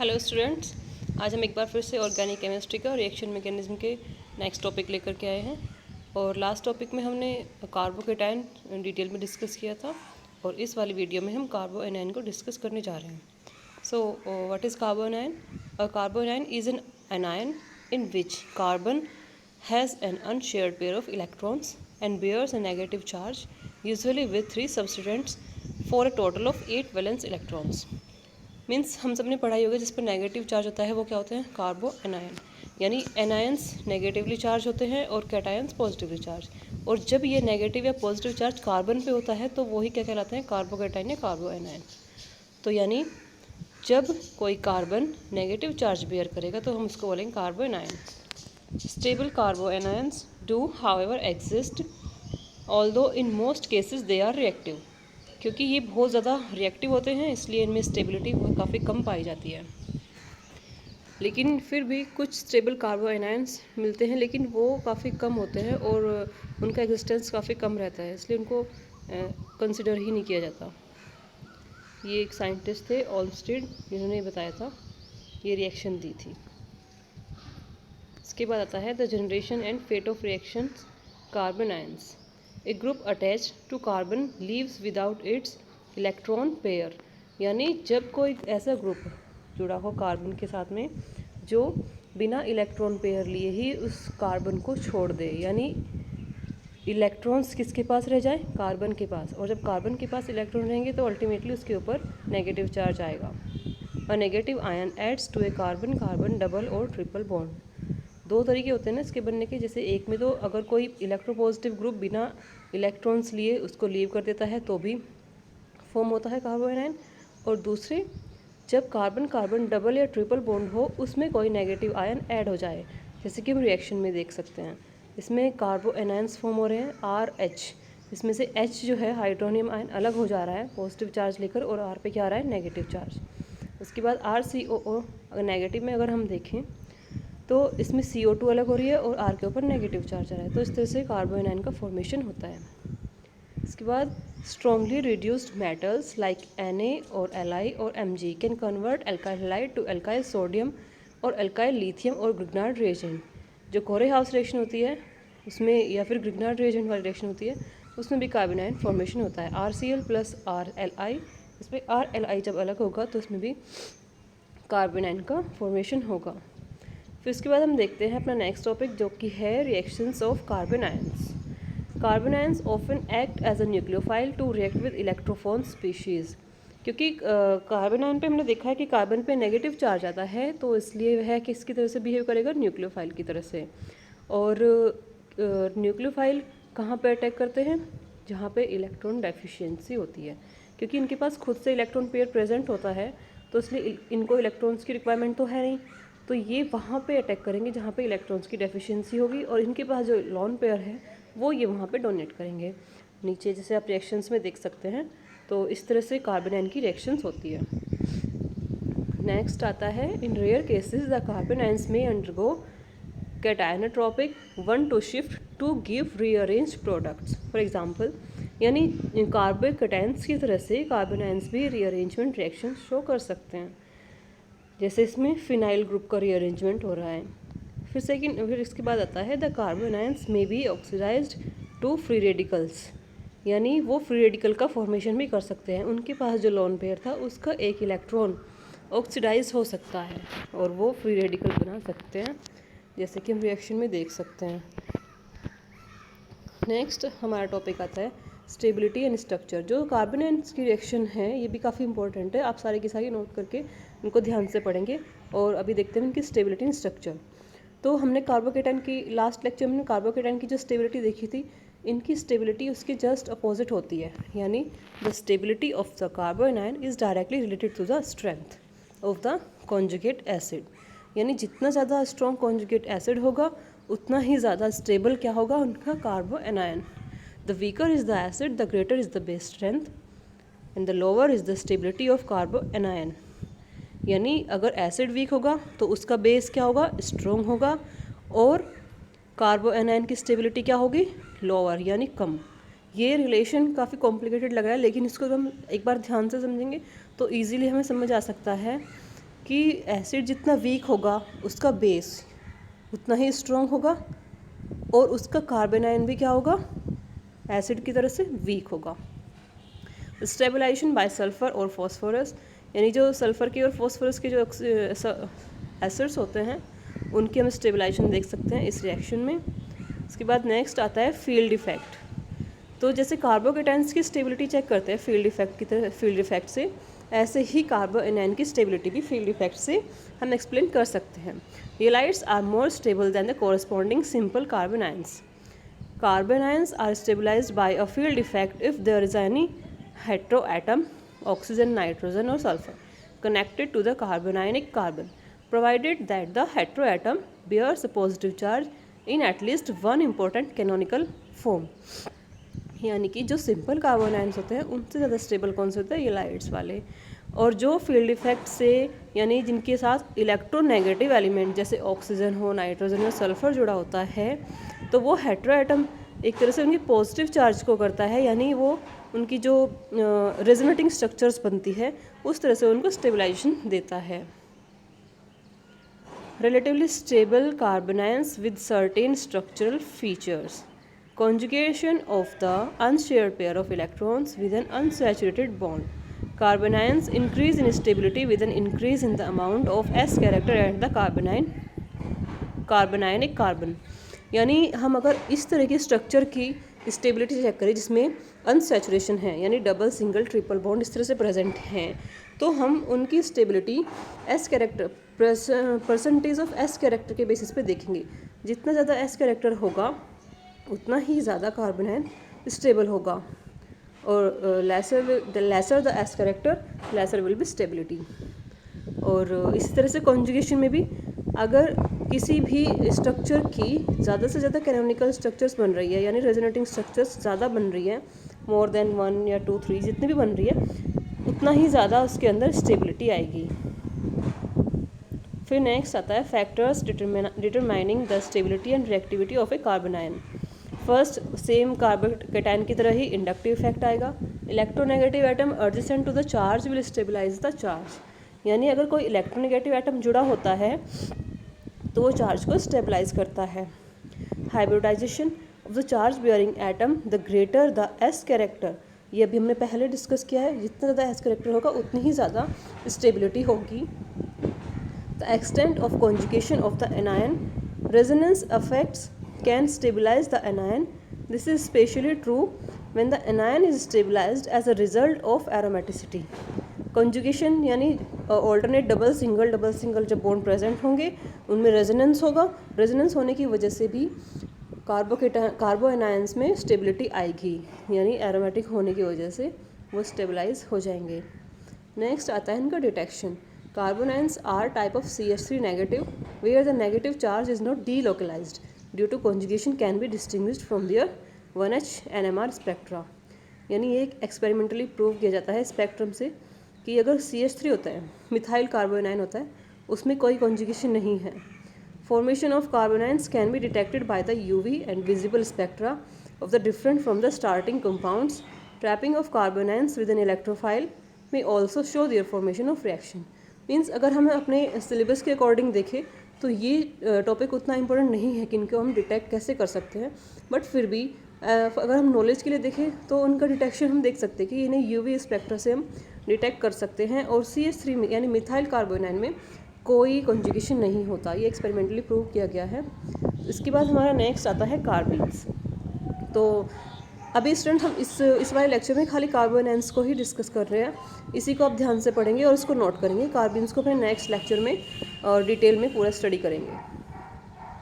Hello students, आज हम एक बार फिर से ऑर्गेनिक केमिस्ट्री का रिएक्शन मैकेनिज्म के नेक्स्ट टॉपिक लेकर के आए हैं। और लास्ट टॉपिक में हमने कार्बोकेटाइन डिटेल में डिस्कस किया था और इस वाली वीडियो में हम कार्बोएनाइन को डिस्कस करने जा रहे हैं। So what is carbanion? A carbanion is an anion in which carbon has an unshared pair of electrons and bears a negative charge usually with 3 substituents for a total of 8 valence electrons। Means हम सब ने पढ़ाई होगी जिस पर negative charge होता है वो क्या होते हैं? कार्बो एनायन। यानी एनायंस नेगेटिवली चार्ज होते हैं और कैटायंस पॉजिटिवली चार्ज। और जब ये नेगेटिव या पॉजिटिव चार्ज कार्बन पे होता है तो वही क्या कहलाते हैं? कार्बोकेटाइन या कार्बो एनायन। तो यानी जब कोई कार्बन नेगेटिव चार्ज बेयर करेगा तो हम उसको बोलेंगे carbo anion. Stable carbo anions do however exist although in most cases they are reactive. क्योंकि ये बहुत ज़्यादा रिएक्टिव होते हैं इसलिए इनमें स्टेबिलिटी काफ़ी कम पाई जाती है। लेकिन फिर भी कुछ स्टेबल कार्बोएनायंस मिलते हैं लेकिन वो काफ़ी कम होते हैं और उनका एग्जिस्टेंस काफ़ी कम रहता है, इसलिए उनको कंसिडर ही नहीं किया जाता। ये एक साइंटिस्ट थे ओल्मस्टीड, जिन्होंने बताया था, ये रिएक्शन दी थी। इसके बाद आता है the generation and fate of reactions carbon ions. A group attach to carbon leaves without its electron pair. यानी जब कोई ऐसा ग्रुप जुड़ा हो कार्बन के साथ में जो बिना इलेक्ट्रॉन पेयर लिए ही उस कार्बन को छोड़ दे, यानी इलेक्ट्रॉन्स किसके पास रह जाए? कार्बन के पास। और जब कार्बन के पास इलेक्ट्रॉन रहेंगे तो अल्टीमेटली उसके ऊपर नेगेटिव चार्ज आएगा। A negative ion adds to a carbon carbon double और ट्रिपल बॉन्ड। दो तरीके होते हैं ना इसके बनने के। जैसे एक में तो अगर कोई इलेक्ट्रोपॉजिटिव ग्रुप बिना इलेक्ट्रॉन्स लिए उसको लीव कर देता है तो भी फॉर्म होता है कार्बोएनाइन। और दूसरे, जब कार्बन कार्बन डबल या ट्रिपल बॉन्ड हो उसमें कोई नेगेटिव आयन ऐड हो जाए, जैसे कि हम रिएक्शन में देख सकते हैं। इसमें कार्बोएनाइंस फॉर्म हो रहे हैं RH। इसमें से H जो है हाइड्रोनियम आयन अलग हो जा रहा है पॉजिटिव चार्ज लेकर, और R पे क्या आ रहा है? Negative charge. उसके बाद RCOO, अगर नेगेटिव में अगर हम देखें तो इसमें CO2 अलग हो रही है और R के ऊपर नेगेटिव चार्ज आ रहा है। तो इस तरह से कार्बोएनाइन का फॉर्मेशन होता है। इसके बाद strongly reduced metals like Na और Li और Mg can convert alkyl halide to alkyl sodium और एल्काइल लिथियम और ग्रिग्नार्ड रिएजेंट। जो कोरे हाउस रिएक्शन होती है उसमें, या फिर ग्रिग्नार्ड रिएजेंट वाली रिएक्शन होती है, उसमें भी कार्बोनाइन फॉर्मेशन होता है। RCl प्लस RLi, इसमें RLi जब अलग होगा तो उसमें भी कार्बोनाइन का फॉर्मेशन होगा। फिर उसके बाद हम देखते हैं अपना नेक्स्ट टॉपिक, जो कि है reactions of carbanions. Carbanions often act as a nucleophile to react with electrophilic species. क्योंकि कार्बन आयन पे हमने देखा है कि कार्बन पे नेगेटिव चार्ज आता है तो इसलिए वह किसकी तरह से बिहेव करेगा? न्यूक्लियोफाइल की तरह से। और न्यूक्लियोफाइल कहाँ पे अटैक करते हैं? जहाँ पे इलेक्ट्रॉन डेफिशिएंसी होती है। क्योंकि इनके पास खुद से इलेक्ट्रॉन पेयर प्रेजेंट होता है तो इसलिए इनको इलेक्ट्रॉन्स की रिक्वायरमेंट तो है नहीं, तो ये वहाँ पे अटैक करेंगे जहाँ पे इलेक्ट्रॉन्स की डेफिशिएंसी होगी, और इनके पास जो लॉन पेयर है वो ये वहाँ पे डोनेट करेंगे। नीचे जैसे आप रिएक्शंस में देख सकते हैं, तो इस तरह से कार्बोनाइन की रिएक्शंस होती है। नेक्स्ट आता है in rare cases the carbanions may undergo cationotropic one two shift to give rearranged products. For example, यानी कार्बोकेटाइंस की तरह से कार्बोनाइंस भी रीअरेंजमेंट रिएक्शन शो कर सकते हैं। जैसे इसमें फिनाइल ग्रुप का रीअरेंजमेंट हो रहा है। फिर इसके बाद आता है द कार्बोनाइंस में be oxidized to free radicals. यानी वो फ्री रेडिकल का फॉर्मेशन भी कर सकते हैं। उनके पास जो लोन पेयर था उसका एक इलेक्ट्रॉन ऑक्सीडाइज हो सकता है और वो फ्री रेडिकल बना सकते हैं, जैसे कि हम रिएक्शन में देख सकते हैं। नेक्स्ट हमारा टॉपिक आता है स्टेबिलिटी एंड स्ट्रक्चर। जो कार्बन आयंस की रिएक्शन है ये भी काफ़ी इंपॉर्टेंट है, आप सारे की सारी नोट करके इनको ध्यान से पढ़ेंगे। और अभी देखते हैं इनकी स्टेबिलिटी एंड स्ट्रक्चर। तो हमने कार्बोकेटाइन की लास्ट लेक्चर में कार्बोकेटाइन की जो स्टेबिलिटी देखी थी, इनकी स्टेबिलिटी उसकी जस्ट अपोजिट होती है। यानी the stability of the carbanion is directly related to the strength of the conjugate acid. यानी जितना ज़्यादा स्ट्रॉन्ग कॉन्जुगेट एसिड होगा उतना ही ज़्यादा स्टेबल क्या होगा? उनका कार्बोएनायन। The weaker is the acid the greater is the base strength and the lower is the stability of कार्बोएनायन। यानी अगर एसिड वीक होगा तो उसका बेस क्या होगा? स्ट्रॉन्ग होगा, और कार्बोएनायन की स्टेबिलिटी क्या होगी? लोअर, यानी कम। ये रिलेशन काफ़ी कॉम्प्लिकेटेड लग रहा है, लेकिन इसको हम एक बार ध्यान से समझेंगे तो ईजिली हमें समझ आ सकता है कि एसिड जितना वीक होगा उसका बेस उतना ही स्ट्रॉन्ग होगा और उसका कार्बन आयन भी क्या होगा, एसिड की तरह से वीक होगा। स्टेबलाइजेशन बाय सल्फर और फॉस्फोरस, यानी जो सल्फर के और फॉस्फोरस के जो एसिड्स होते हैं उनकी हम स्टेबलाइजेशन देख सकते हैं इस रिएक्शन में। इसके बाद नेक्स्ट आता है फील्ड इफेक्ट। तो जैसे कार्बोकेटाइंस की स्टेबिलिटी चेक करते हैं फील्ड इफेक्ट की तरह, फील्ड इफेक्ट से, ऐसे ही कार्बोएनायन की स्टेबिलिटी भी फील्ड इफेक्ट से हम एक्सप्लेन कर सकते हैं। Halides are more stable than the corresponding simple carbon ions. Carbon ions are stabilized by a field effect if there is any heteroatom, oxygen, nitrogen or sulfur, connected to the carbanionic carbon, provided that the heteroatom bears a positive charge in at least one important canonical form. यानी कि जो simple carbon ions होते हैं उनसे ज़्यादा stable कौन से होते हैं, हेलाइड्स वाले। और जो फील्ड इफेक्ट से, यानी जिनके साथ इलेक्ट्रोनेगेटिव एलिमेंट जैसे ऑक्सीजन हो, नाइट्रोजन या सल्फर जुड़ा होता है, तो वो हेटेरोएटम एक तरह से उनकी पॉजिटिव चार्ज को करता है, यानी वो उनकी जो रेजोनेटिंग स्ट्रक्चर्स बनती है उस तरह से उनको स्टेबलाइजेशन देता है। Relatively stable carbon ions with certain structural features. Conjugation of the unshared pair of electrons with an unsaturated bond. Carbon ions increase in stability with an increase in the amount of S character at the carbanionic carbon. यानी हम अगर इस तरह की structure की stability check करें जिसमें unsaturation है, यानी डबल, सिंगल, ट्रिपल बॉन्ड इस तरह से प्रेजेंट हैं, तो हम उनकी stability S character, percentage of S character के बेसिस पे देखेंगे। जितना ज़्यादा एस कैरेक्टर होगा उतना ही ज़्यादा कार्बन आयन स्टेबल होगा, और lesser the S character laser will be stability. और इसी तरह से कॉन्जुगेशन में भी अगर किसी भी स्ट्रक्चर की ज़्यादा से ज़्यादा कैनोनिकल स्ट्रक्चर्स बन रही है, यानी रेजोनेटिंग स्ट्रक्चर्स ज़्यादा बन रही है, मोर देन 1 या 2, 3 जितनी भी बन रही है, उतना ही ज़्यादा उसके अंदर स्टेबिलिटी आएगी। फिर नेक्स्ट आता है factors determining the stability and reactivity of a carbon ion. First, same carbocation की तरह ही इंडक्टिव इफेक्ट आएगा। Electronegative atom adjacent to the charge will stabilize the charge, यानी अगर कोई इलेक्ट्रोनेगेटिव एटम जुड़ा होता है तो वो चार्ज को स्टेबलाइज करता है। Hybridization of the charge bearing atom, the greater the S character, ये अभी हमने पहले डिस्कस किया है, जितना ज़्यादा एस कैरेक्टर होगा उतनी ही ज़्यादा स्टेबिलिटी होगी। The extent of conjugation of the anion, resonance effects can stabilize the anion. This is especially true when the anion is stabilized as a result of aromaticity. Conjugation यानी alternate double single जब bond present होंगे उनमें resonance होगा, resonance होने की वजह से भी कार्बो एनायंस में स्टेबिलिटी आएगी, यानी एरोमेटिक होने की वजह से वो स्टेबलाइज हो जाएंगे। नेक्स्ट आता है इनका detection. Carbon ions are type of CH3 negative where the negative charge is not delocalized due to conjugation can be distinguished from their 1H NMR spectra. यानी ये एक एक्सपेरिमेंटली प्रूव किया जाता है स्पेक्ट्रम से कि अगर CH3 होता है, मिथाइल कार्बोनाइन होता है, उसमें कोई कॉन्जुगेशन नहीं है। Formation of carbanions can be detected by the UV and visible spectra of the different from the starting compounds. Trapping of carbanions with an electrophile may also show their formation of reaction. Means अगर हमें अपने syllabus के according देखें तो ये topic उतना important नहीं है कि इनको हम डिटेक्ट कैसे कर सकते हैं, बट फिर भी अगर हम नॉलेज के लिए देखें तो उनका डिटेक्शन हम देख सकते हैं कि इन्हें UV स्पेक्ट्रा से हम डिटेक्ट कर सकते हैं। और CH3 में यानी मिथाइल कार्बोनाइन में कोई कॉन्जुगेशन नहीं होता, ये एक्सपेरिमेंटली प्रूव किया गया है। इसके बाद हमारा नेक्स्ट आता है कार्बीन्स। तो अभी स्टूडेंट हम इस वाले लेक्चर में खाली कार्बोनाइन्स को ही डिस्कस कर रहे हैं, इसी को आप ध्यान से पढ़ेंगे और इसको नोट करेंगे। कार्बीन्स को अपने नेक्स्ट लेक्चर में और डिटेल में पूरा स्टडी करेंगे।